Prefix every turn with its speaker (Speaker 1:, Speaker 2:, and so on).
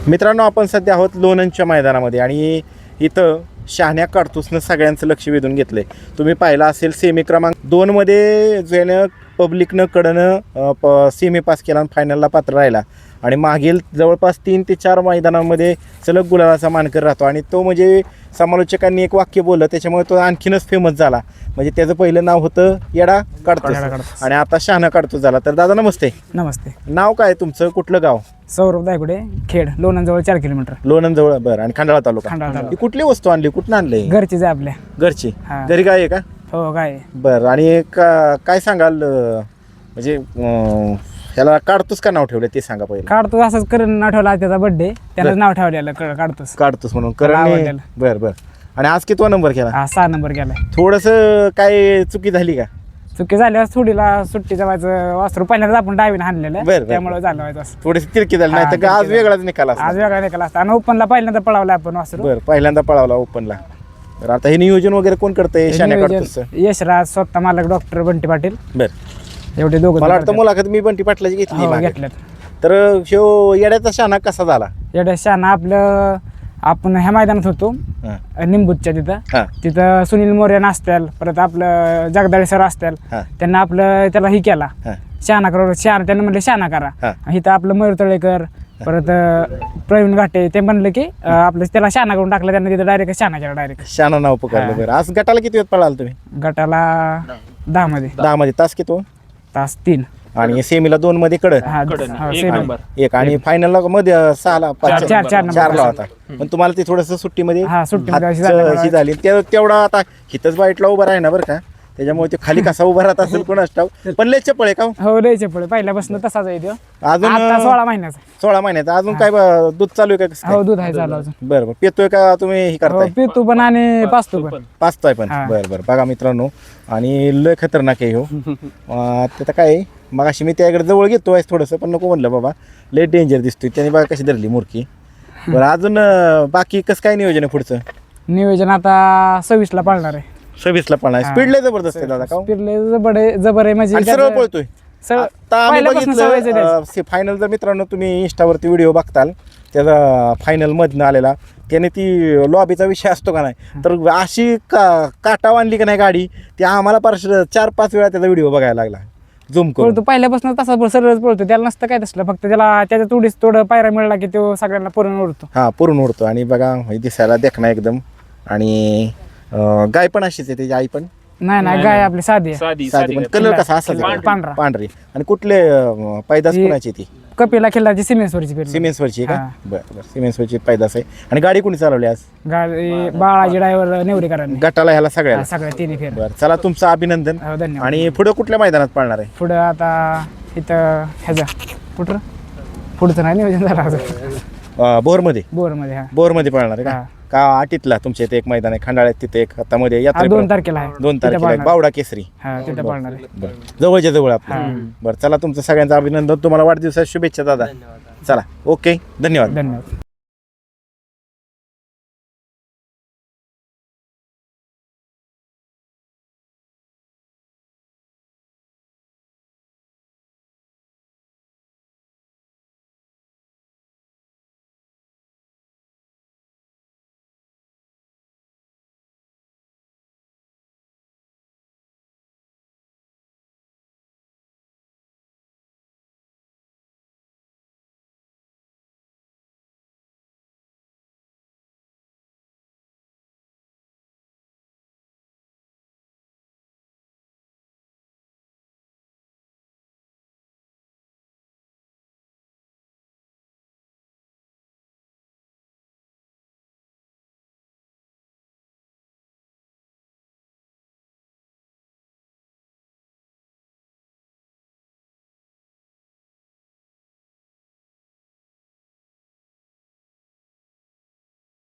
Speaker 1: मित्रांनो, आपण सध्या आहोत लोणंदच्या मैदानामध्ये आणि इथं शहाण्या काडतूसनं सगळ्यांचं लक्ष वेधून घेतलं आहे. तुम्ही पाहिला असेल सेमी क्रमांक 2मध्ये ज्यानं पब्लिकनं कडनं सेमी पास केला आणि फायनलला पात्र राहिला आणि मागील जवळपास 3 ते 4 मैदानांमध्ये सलग गुलालाचा मानकर राहतो आणि तो म्हणजे समालोचकांनी एक वाक्य बोललं त्याच्यामुळे तो आणखीनच फेमस झाला. म्हणजे त्याचं पहिलं नाव होतं येडा काडतूस आणि आता शहाणा काडतूस झाला. तर दादा नमस्ते.
Speaker 2: नमस्ते.
Speaker 1: नाव काय तुमचं, कुठलं गाव?
Speaker 2: सौरभ दायगुडे, खेड, लोणंदजवळ 4 किलोमीटर.
Speaker 1: लोणंदजवळ. बरं. आणि खंडाळा तालुका.
Speaker 2: खंडाळा.
Speaker 1: कुठली वस्तू आणली, कुठून आणली?
Speaker 2: घरचीच आहे आपल्या.
Speaker 1: घरची.
Speaker 2: हा.
Speaker 1: घरी गाय आहे का?
Speaker 2: हो गाय.
Speaker 1: बरं. आणि काय सांगाल म्हणजे ह्याला काडतूस का नाव ठेवलं ते सांगा पहिलं.
Speaker 2: काढतो असंच करण नाव ठेवला, त्याचा बर्थडे त्यानं नाव ठेवलेलं काढतोस.
Speaker 1: काडतूस म्हणून
Speaker 2: त्याला
Speaker 1: करण.
Speaker 2: आवडलेलं.
Speaker 1: बरं बरं. आणि आज कितवा नंबर केला?
Speaker 2: हा 6 नंबर गेलाय.
Speaker 1: थोडंसं काय चुकी झाली का?
Speaker 2: चुकी झाल्यावर थोडीला सुट्टीच्या व्हायचं वासरू पहिल्यांदा आपण डावीने
Speaker 1: बरं,
Speaker 2: आणलेलं
Speaker 1: बरं.
Speaker 2: त्यामुळे झालं व्हायचं असं.
Speaker 1: थोडीशी तिरकी झाली,
Speaker 2: हा,
Speaker 1: नाही तर आज
Speaker 2: तिरकी
Speaker 1: वेगळाच निकाल असता.
Speaker 2: आज वेगळा निकाल असता आणि ओपनला पहिल्यांदा पळावलं आपण वासरू.
Speaker 1: बरं. पहिल्यांदा पळावला ओपनला. तर आता हे नियोजन वगैरे कोण करतंय शहाण्या काडतूसचं?
Speaker 2: यशराज, स्वतः मालक डॉक्टर बंटी पाटील,
Speaker 1: बरं.
Speaker 2: एवढे दोघं.
Speaker 1: मला वाटतं मुलाखत मी बंटी पाटलाची घेतली मागे.
Speaker 2: घेतल्यात.
Speaker 1: तर ह्यो येड्याचा शहाणा कसा झाला?
Speaker 2: एवढ्या शाना आपलं आपण ह्या मैदानात होतो
Speaker 1: हां.
Speaker 2: निंबूच्या तिथं.
Speaker 1: हां.
Speaker 2: तिथं सुनील मोरे असतील, परत आपलं जगदाळे सर असतील.
Speaker 1: हां.
Speaker 2: त्यांना आपलं त्याला ही केला
Speaker 1: हां.
Speaker 2: शहाणा करा, त्यांना म्हणले शहाणा करा.
Speaker 1: हां.
Speaker 2: इथं आपलं मयूर तळेकर, परत प्रवीण घाटे ते म्हणलं की आपलं त्याला शहाणा करून टाकलं. त्यांना तिथं डायरेक्ट शहाणा केला डायरेक्ट.
Speaker 1: शहाणा नाव पुकारलं. बरं. आज गटाला किती वेळ पळाल तुम्ही?
Speaker 2: गटाला 10 मध्ये.
Speaker 1: 10 मध्ये. तास किती?
Speaker 2: तास 3.
Speaker 1: आणि सेमीला 2 मध्ये कडं.
Speaker 2: हा,
Speaker 1: एक आणि फायनलला मध्ये 6ला 5
Speaker 2: चार
Speaker 1: चारला होता. पण तुम्हाला ते थोडंसं सुट्टीमध्ये
Speaker 2: हा, सुट्टीमध्ये अशी
Speaker 1: हातचं ही झाली. तेवढा आता हिथंच बाईटला उभा आहे ना बरं का, त्याच्यामुळे ते खाली कसा उभा राहत असेल कोणाच ठाऊक. पण लय चपळ आहे का?
Speaker 2: हो द्यायचे पुढे पहिल्यापासून तसाच आहे तो.
Speaker 1: अजून
Speaker 2: आता 16 महिन्याचा.
Speaker 1: 16 महिन्याचा. अजून काय दूध चालू आहे का कसं काय?
Speaker 2: हो दूध आहे चालू अजून.
Speaker 1: बरं बरं. पेतोय का तुम्ही हे
Speaker 2: हो
Speaker 1: करताय?
Speaker 2: पितू पण आणि पाचतू पण.
Speaker 1: पाचताय पण.
Speaker 2: हा.
Speaker 1: बरं बरं. बघा मित्रांनो, आणि लय खतरनाक आहे हो. आता काय मग अशी मी त्याकडे जवळ घेतो आहे थोडंसं, पण नको म्हणलं बाबा, लय डेंजर दिसतोय. त्याने बघा कशी धरली मुरकी. बरं. अजून बाकी कसं काय नियोजन आहे पुढचं?
Speaker 2: नियोजन आता 26ला पाळणार आहे.
Speaker 1: 26ला पळणार. स्पीड लय जबरदस्त आहे दादा. का
Speaker 2: फिरले जबर आहे म्हणजे
Speaker 1: आणि सरळ
Speaker 2: त्याचं-
Speaker 1: पळतोय.
Speaker 2: सरळ
Speaker 1: आता आम्ही
Speaker 2: पहिल्यापासून सवयच आहे
Speaker 1: बघितलं फायनल. जर मित्रांनो तुम्ही इंस्टावरती व्हिडिओ बघताल त्याचा फायनल मधनं आलेला, त्याने ती लॉबीचा विषय असतो का नाही, तर अशी काटाव आणली का नाही गाडी, ती आम्हाला पार 4-5 वेळा त्याचा व्हिडिओ बघायला लागला झूम करून.
Speaker 2: पळतो पहिल्यापासून तसा सरळच पळतो. त्याला नसतं काय तसलं, फक्त त्याला त्याच्या थोडं पायरा मिळाला की तो सगळ्यांना पूर्ण उडतो.
Speaker 1: हा, पुरून उडतो. आणि बघा हे दिसायला देखणं एकदम. आणि गाय पण अशीच आहे, त्याची आई पण
Speaker 2: नाही गाय आपली साधी आहे.
Speaker 1: साधी. पण कलर कसा असा
Speaker 2: पांढरा.
Speaker 1: पांढरी. आणि कुठले पैदास कोणाची ती?
Speaker 2: कपिला खिल्लाची सिमेंसवरची फिरली.
Speaker 1: सिमेंसवरची का?
Speaker 2: हा.
Speaker 1: बरं बरं. सिमेंसवरची पैदास आहे. आणि गाडी कोणी चालवली आज?
Speaker 2: गाडी बाळाजी ड्रायव्हर नेवरीकरांनी.
Speaker 1: गटाला ह्याला सगळ्याला?
Speaker 2: सगळ्या 3 फेर.
Speaker 1: बरं. चला तुमचं अभिनंदन.
Speaker 2: हो, धन्यवाद.
Speaker 1: आणि पुढे कुठल्या मैदानात पळणार आहे?
Speaker 2: पुढं आता इथं ह्याचा कुठं पुढचं नाही नियोजन झालं अजून.
Speaker 1: बोरमध्ये.
Speaker 2: बोरमध्ये. हा
Speaker 1: बोरमध्ये पळणार आहे
Speaker 2: हा.
Speaker 1: का आटीतला तुमच्या इथे एक मैदान आहे, खंडाळ्यात तिथे एक, आता मध्ये
Speaker 2: हा,
Speaker 1: यात्रा
Speaker 2: 2 तारखेला आहे.
Speaker 1: 2
Speaker 2: तिथं
Speaker 1: तारखेला
Speaker 2: पाळणार.
Speaker 1: बावडा केसरी.
Speaker 2: हा तिथं पाळणार आहे.
Speaker 1: बरं. जवळच्या जवळ आपलं. बरं. चला तुमचं सगळ्यांचं अभिनंदन. तुम्हाला वाढदिवसाच्या शुभेच्छा दादा. चला. ओके. धन्यवाद.
Speaker 2: धन्यवाद.